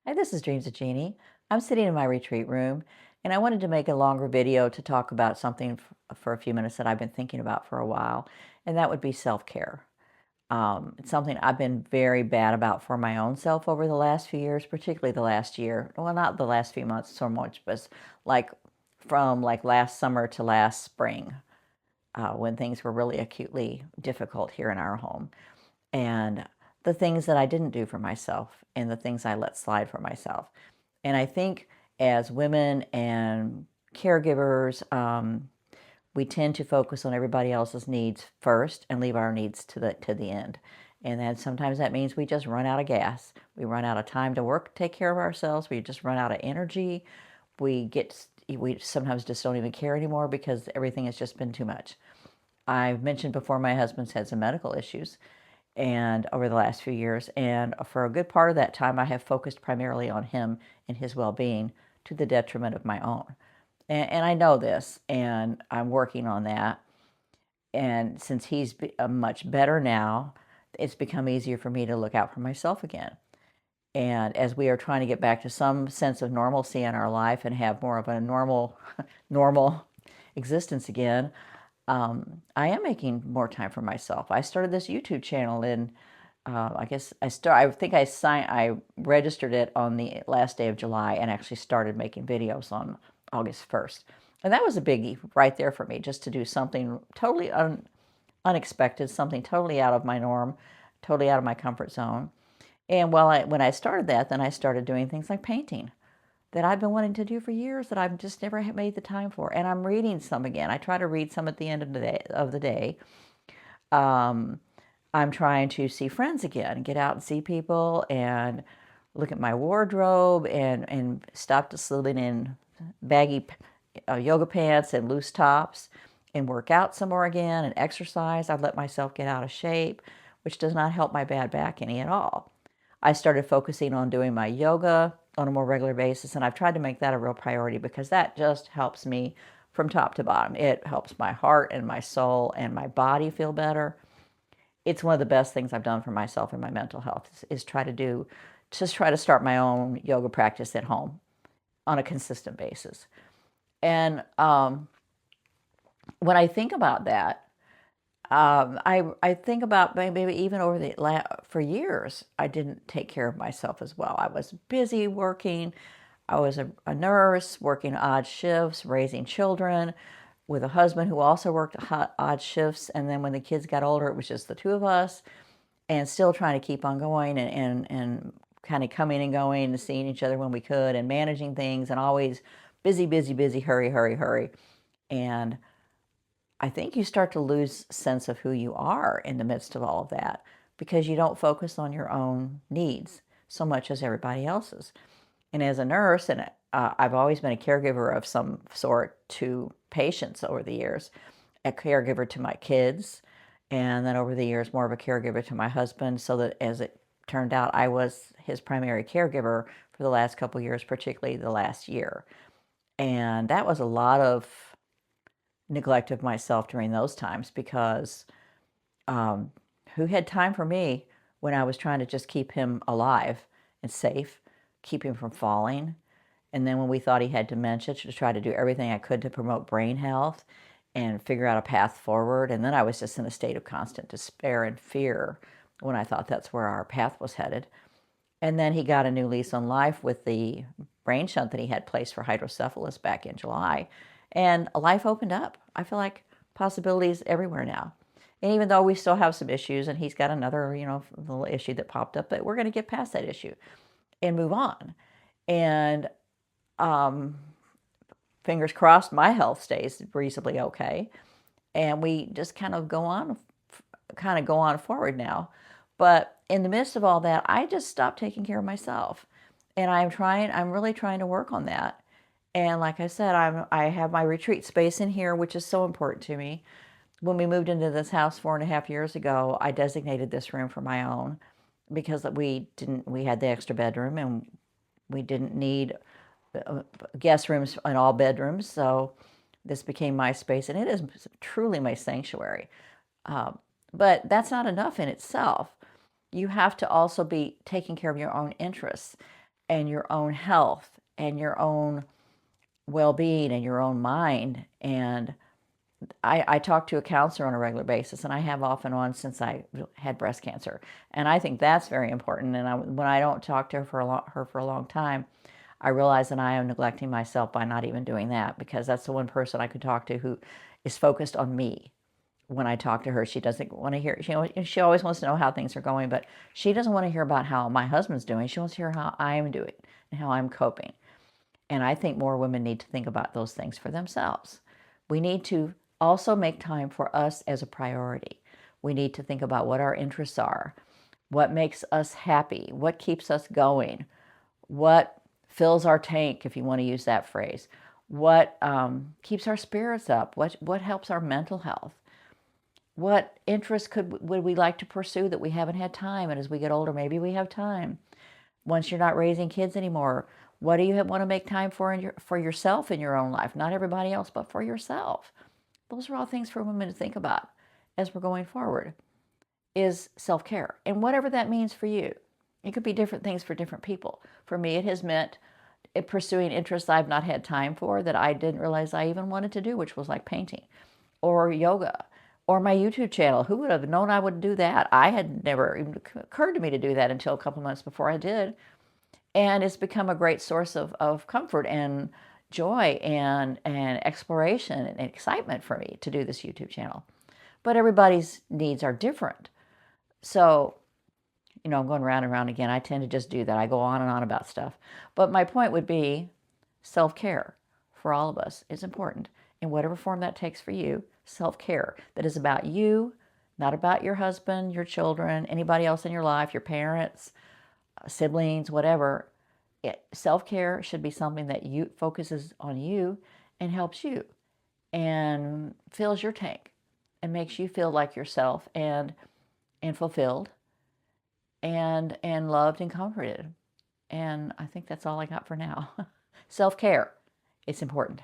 Hi, this is Dreams of Jeannie. I'm sitting in my retreat room and I wanted to make a longer video to talk about something for a few minutes that I've been thinking about for a while, and that would be self-care. It's something I've been very bad about for my own self over the last few years, particularly the last year. Well, not the last few months so much, but like from like last summer to last spring, when things were really acutely difficult here in our home. And the things that I didn't do for myself and the things I let slide for myself. And I think as women and caregivers, we tend to focus on everybody else's needs first and leave our needs to the end. And then sometimes that means we just run out of gas. We run out of time to work, take care of ourselves. We just run out of energy. We sometimes just don't even care anymore because everything has just been too much. I've mentioned before my husband's had some medical issues and over the last few years, and for a good part of that time I have focused primarily on him and his well-being to the detriment of my own. And I know this, and I'm working on that. And since he's much better now, it's become easier for me to look out for myself again. And as we are trying to get back to some sense of normalcy in our life and have more of a normal existence again, I am making more time for myself. I started this YouTube channel in, I guess I think I registered it on the last day of July and actually started making videos on August 1st. And that was a biggie right there for me, just to do something totally unexpected, something totally out of my norm, totally out of my comfort zone. And when I started that, then I started doing things like painting that I've been wanting to do for years that I've just never made the time for. And I'm reading some again. I try to read some at the end of the day. Um, I'm trying to see friends again, get out and see people and look at my wardrobe and stop just living in baggy yoga pants and loose tops and work out some more again and exercise. I've let myself get out of shape, which does not help my bad back any at all. I started focusing on doing my yoga on a more regular basis, and I've tried to make that a real priority because that just helps me from top to bottom. It helps my heart and my soul and my body feel better. It's one of the best things I've done for myself and my mental health is try to start my own yoga practice at home on a consistent basis. And when I think about that, I think about maybe even for years I didn't take care of myself as well. I was busy working. I was a nurse working odd shifts, raising children with a husband who also worked odd shifts. And then when the kids got older, it was just the two of us, and still trying to keep on going and kind of coming and going and seeing each other when we could and managing things and always busy, busy, busy, hurry, hurry, hurry. And I think you start to lose sense of who you are in the midst of all of that because you don't focus on your own needs so much as everybody else's. And as a nurse, and I've always been a caregiver of some sort to patients over the years, a caregiver to my kids, and then over the years, more of a caregiver to my husband, so that as it turned out, I was his primary caregiver for the last couple of years, particularly the last year. And that was a lot of neglect of myself during those times because um, who had time for me when I was trying to just keep him alive and safe, keep him from falling? And then when we thought he had dementia, to try to do everything I could to promote brain health and figure out a path forward. And then I was just in a state of constant despair and fear when I thought that's where our path was headed. And then he got a new lease on life with the brain shunt that he had placed for hydrocephalus back in July. And life opened up. I feel like possibilities everywhere now. And even though we still have some issues, and he's got another, little issue that popped up, but we're going to get past that issue and move on. And um, fingers crossed, my health stays reasonably okay, and we just kind of go on forward now. But in the midst of all that, I just stopped taking care of myself, and I'm really trying to work on that. And like I said, I have my retreat space in here, which is so important to me. When we moved into this house 4.5 years ago, I designated this room for my own because we had the extra bedroom and we didn't need guest rooms in all bedrooms. So this became my space, and it is truly my sanctuary. But that's not enough in itself. You have to also be taking care of your own interests. and your own health and your own well-being and your own mind. And I talk to a counselor on a regular basis, and I have off and on since I had breast cancer. And I think that's very important. And when I don't talk to her for a long time, I realize that I am neglecting myself by not even doing that, because that's the one person I could talk to who is focused on me. When I talk to her, she doesn't want to hear, she always wants to know how things are going, but she doesn't want to hear about how my husband's doing. She wants to hear how I'm doing and how I'm coping. And I think more women need to think about those things for themselves. We need to also make time for us as a priority. We need to think about what our interests are, what makes us happy, what keeps us going, what fills our tank, if you want to use that phrase, what keeps our spirits up, what helps our mental health, what interests would we like to pursue that we haven't had time, and as we get older, maybe we have time. Once you're not raising kids anymore, what do you want to make time for yourself in your own life? Not everybody else, but for yourself. Those are all things for women to think about as we're going forward, is self-care. And whatever that means for you. It could be different things for different people. For me, it has meant pursuing interests I've not had time for, that I didn't realize I even wanted to do, which was like painting or yoga or my YouTube channel. Who would have known I would do that? I had never even occurred to me to do that until a couple months before I did. And it's become a great source of comfort and joy and exploration and excitement for me to do this YouTube channel. But everybody's needs are different. So, I'm going round and round again. I tend to just do that. I go on and on about stuff. But my point would be, self-care for all of us is important. In whatever form that takes for you, self-care that is about you, not about your husband, your children, anybody else in your life, your parents, siblings, whatever. Self-care should be something that focuses on you and helps you and fills your tank and makes you feel like yourself and fulfilled and loved and comforted. And I think that's all I got for now. Self-care, it's important.